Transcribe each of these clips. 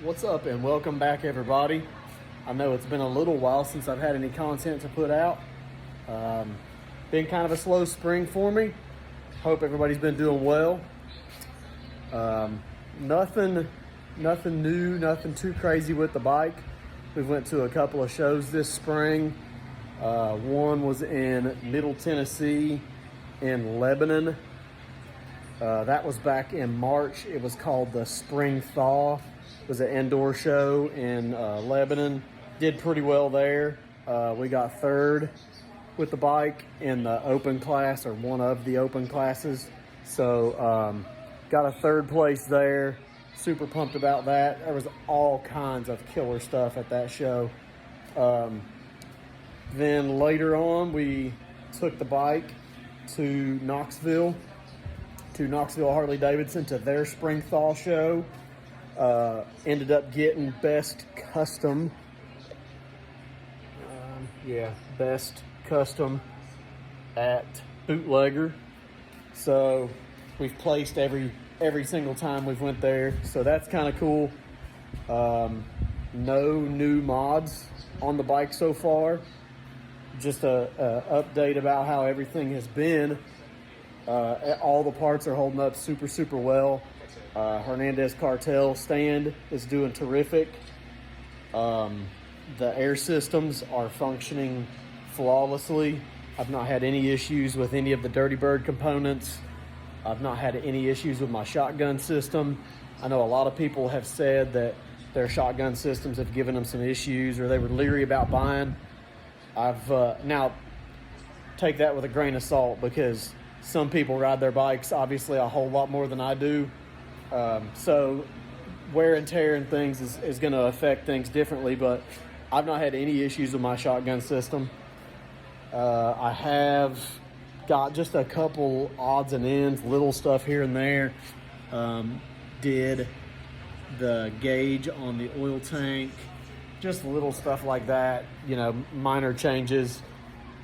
What's up and welcome back, everybody. I know it's been a little while since I've had any content to put out. Been kind of a slow spring for me. Hope everybody's been doing well. Nothing new, nothing too crazy with the bike. We went to a couple of shows this spring. One was in Middle Tennessee in Lebanon. That was back in March. It was called the Spring Thaw. It was an indoor show in Lebanon. Did pretty well there. We got third with the bike in the open class, or one of the open classes. So got a third place there. Super pumped about that. There was all kinds of killer stuff at that show. Then later on, we took the bike to Knoxville Harley-Davidson to their Spring Thaw show. Ended up getting best custom. Best custom at Bootlegger. So we've placed every single time we've went there. So that's kind of cool. No new mods on the bike so far. Just a update about how everything has been. All the parts are holding up super well. Hernandez Cartel stand is doing terrific. The air systems are functioning flawlessly. I've not had any issues with any of the Dirty Bird components. I've not had any issues with my shotgun system. I know a lot of people have said that their shotgun systems have given them some issues, or they were leery about buying. I've now take that with a grain of salt, because some people ride their bikes obviously a whole lot more than I do. So wear and tear and things is going to affect things differently, but I've not had any issues with my shotgun system. I have got just a couple odds and ends, little stuff here and there. Did the gauge on the oil tank, just little stuff like that, minor changes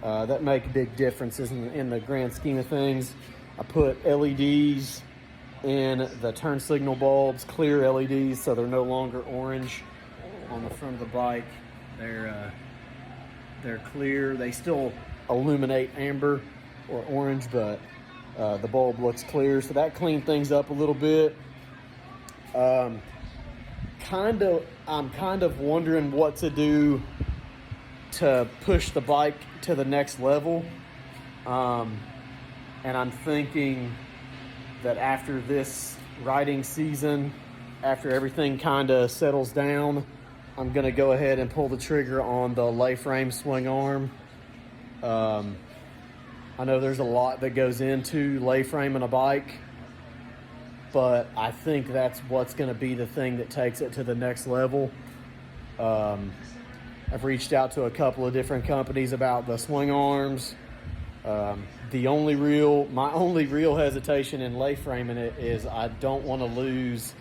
that make big differences in the grand scheme of things. I put LEDs in the turn signal bulbs, clear LEDs, so they're no longer orange on the front of the bike. They're clear. They still illuminate amber or orange, but the bulb looks clear, so that cleaned things up a little bit. I'm kind of wondering what to do to push the bike to the next level. And I'm thinking that after this riding season, after everything kind of settles down, I'm going to go ahead and pull the trigger on the lay frame swing arm. I know there's a lot that goes into lay frame in a bike, but I think that's what's going to be the thing that takes it to the next level. I've reached out to a couple of different companies about the swing arms. My only real hesitation in lay framing it is I don't want to lose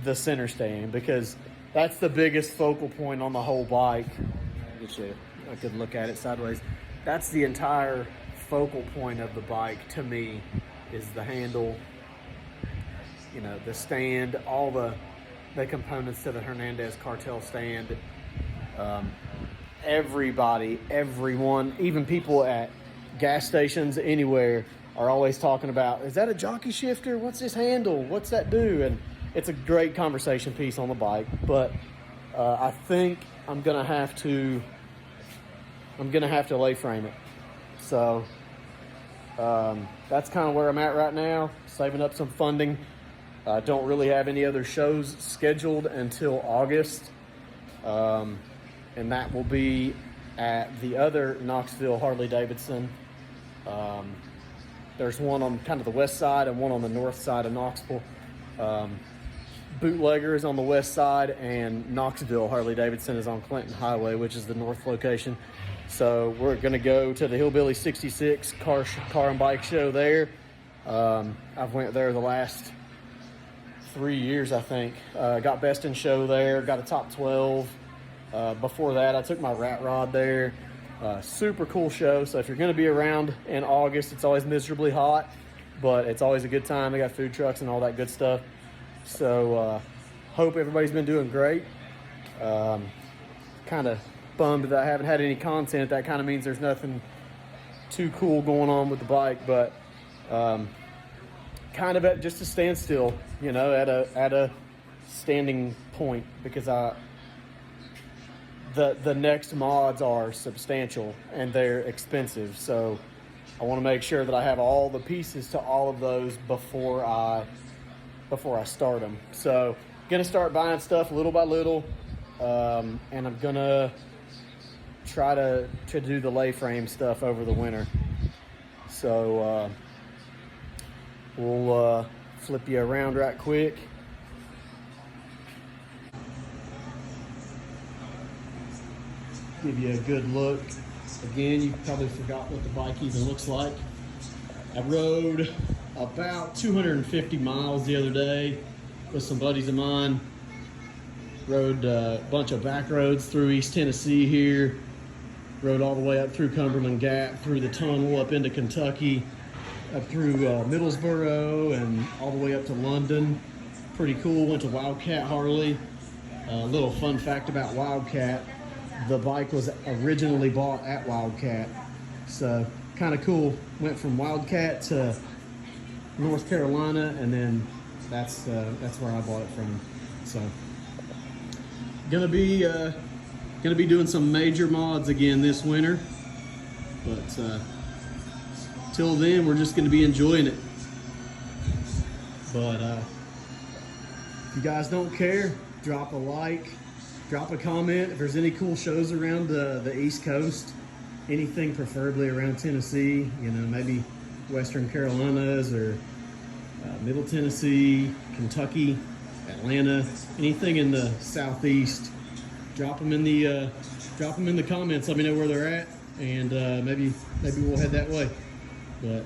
the center stand, because that's the biggest focal point on the whole bike. Get you a good look at it sideways. That's the entire focal point of the bike to me, is the handle, the stand, all the components to the Hernandez Cartel stand. Everyone, even people at gas stations anywhere, are always talking about, is that a jockey shifter? What's this handle? What's that do? And it's a great conversation piece on the bike, but I think I'm gonna have to lay frame it. So that's kind of where I'm at right now, saving up some funding. I don't really have any other shows scheduled until August, and that will be at the other Knoxville Harley-Davidson. There's one on kind of the west side and one on the north side of Knoxville. Bootlegger is on the west side, and Knoxville Harley-Davidson is on Clinton Highway, which is the north location. So we're going to go to the Hillbilly 66 car and bike show there. I've went there the last 3 years, I think. Got best in show there, got a top 12. Before that, I took my rat rod there. Super cool show. So if you're going to be around in August, it's always miserably hot, but it's always a good time. They got food trucks and all that good stuff. So Hope everybody's been doing great. Kind of bummed that I haven't had any content. That kind of means there's nothing too cool going on with the bike, but kind of at just a standstill, you know, at a standing point, because the next mods are substantial and they're expensive. So I want to make sure that I have all the pieces to all of those before I start them. So gonna start buying stuff little by little, and I'm gonna try to do the lay frame stuff over the winter. So we'll flip you around right quick. Give you a good look. Again, you probably forgot what the bike even looks like. I rode about 250 miles the other day with some buddies of mine. Rode a bunch of back roads through East Tennessee here. Rode all the way up through Cumberland Gap, through the tunnel up into Kentucky, up through Middlesboro, and all the way up to London. Pretty cool. Went to Wildcat Harley. A little fun fact about Wildcat: the bike was originally bought at Wildcat, so kind of cool. Went from Wildcat to North Carolina, and then that's where I bought it from. So gonna be doing some major mods again this winter, but till then we're just gonna be enjoying it. But if you guys don't care, drop a like, drop a comment. If there's any cool shows around the East Coast, anything preferably around Tennessee, you know, maybe Western Carolinas or Middle Tennessee, Kentucky, Atlanta, anything in the Southeast, drop them in the comments. Let me know where they're at, and maybe we'll head that way. But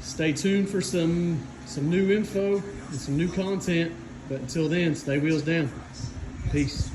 stay tuned for some new info and some new content. But until then, stay wheels down. Peace.